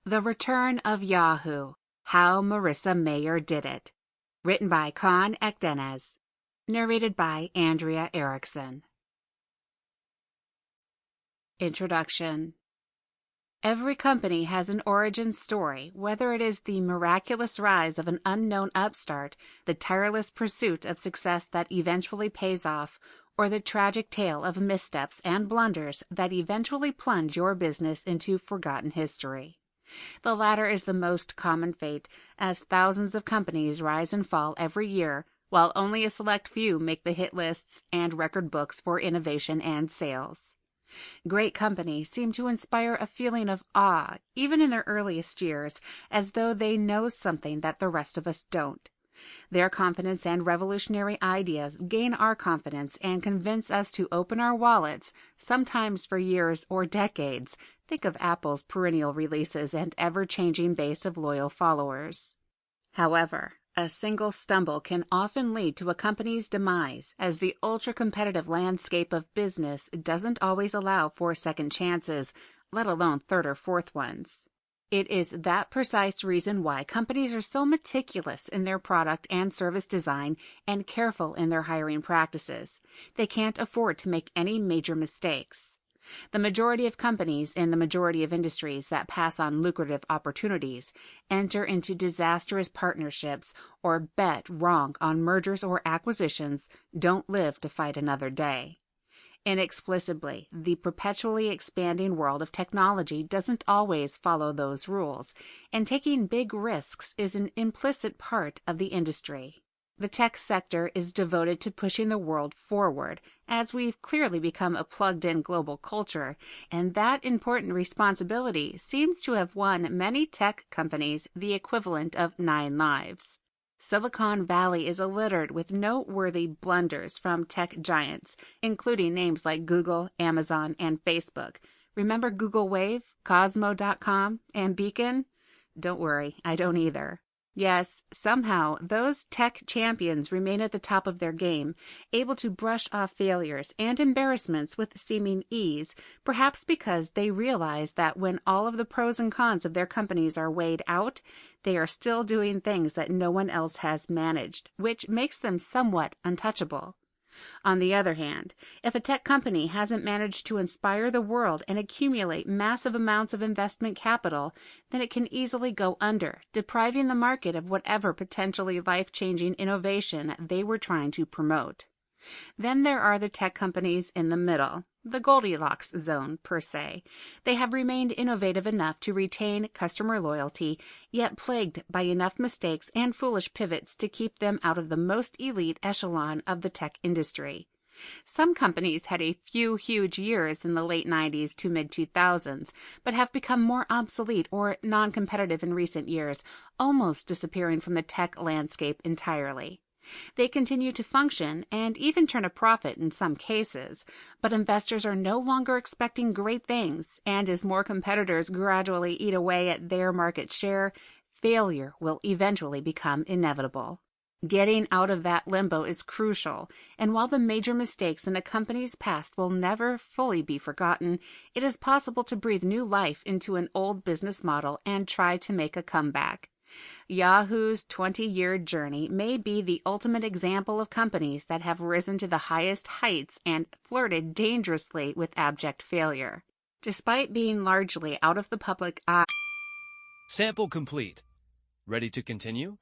The Return of Yahoo! How Marissa Mayer Did It. Written by Akdeniz. Narrated by Andrea Ericson. Introduction. Every company has an origin story, whether it is the miraculous rise of an unknown upstart, the tireless pursuit of success that eventually pays off, or the tragic tale of missteps and blunders that eventually plunge your business into forgotten history. The latter is the most common fate, as thousands of companies rise and fall every year, while only a select few make the hit lists and record books for innovation and sales. Great companies seem to inspire a feeling of awe, even in their earliest years, as though they know something that the rest of us don't. Their confidence and revolutionary ideas gain our confidence and convince us to open our wallets, sometimes for years or decades. Think of Apple's perennial releases and ever-changing base of loyal followers. However, a single stumble can often lead to a company's demise, as the ultra-competitive landscape of business doesn't always allow for second chances, let alone third or fourth ones. It is that precise reason why companies are so meticulous in their product and service design and careful in their hiring practices. They can't afford to make any major mistakes. The majority of companies in the majority of industries that pass on lucrative opportunities enter into disastrous partnerships or bet wrong on mergers or acquisitions don't live to fight another day. Inexplicably, the perpetually expanding world of technology doesn't always follow those rules, and taking big risks is an implicit part of the industry. The tech sector is devoted to pushing the world forward, as we've clearly become a plugged-in global culture, and that important responsibility seems to have won many tech companies the equivalent of 9 lives. Silicon Valley is littered with noteworthy blunders from tech giants, including names like Google, Amazon, and Facebook. Remember Google Wave, Cosmo.com, and Beacon? Don't worry, I don't either. Yes, somehow those tech champions remain at the top of their game, able to brush off failures and embarrassments with seeming ease, perhaps because they realize that when all of the pros and cons of their companies are weighed out, they are still doing things that no one else has managed, which makes them somewhat untouchable. On the other hand, if a tech company hasn't managed to inspire the world and accumulate massive amounts of investment capital, then it can easily go under, depriving the market of whatever potentially life-changing innovation they were trying to promote. Then there are the tech companies in the middle, the Goldilocks zone, per se. They have remained innovative enough to retain customer loyalty, yet plagued by enough mistakes and foolish pivots to keep them out of the most elite echelon of the tech industry. Some companies had a few huge years in the late 90s to mid-2000s, but have become more obsolete or non-competitive in recent years, almost disappearing from the tech landscape entirely. They continue to function and even turn a profit in some cases, but investors are no longer expecting great things, and as more competitors gradually eat away at their market share, failure will eventually become inevitable. Getting out of that limbo is crucial, and while the major mistakes in a company's past will never fully be forgotten, it is possible to breathe new life into an old business model and try to make a comeback. Yahoo's 20-year journey may be the ultimate example of companies that have risen to the highest heights and flirted dangerously with abject failure. Despite being largely out of the public eye. Sample complete. Ready to continue?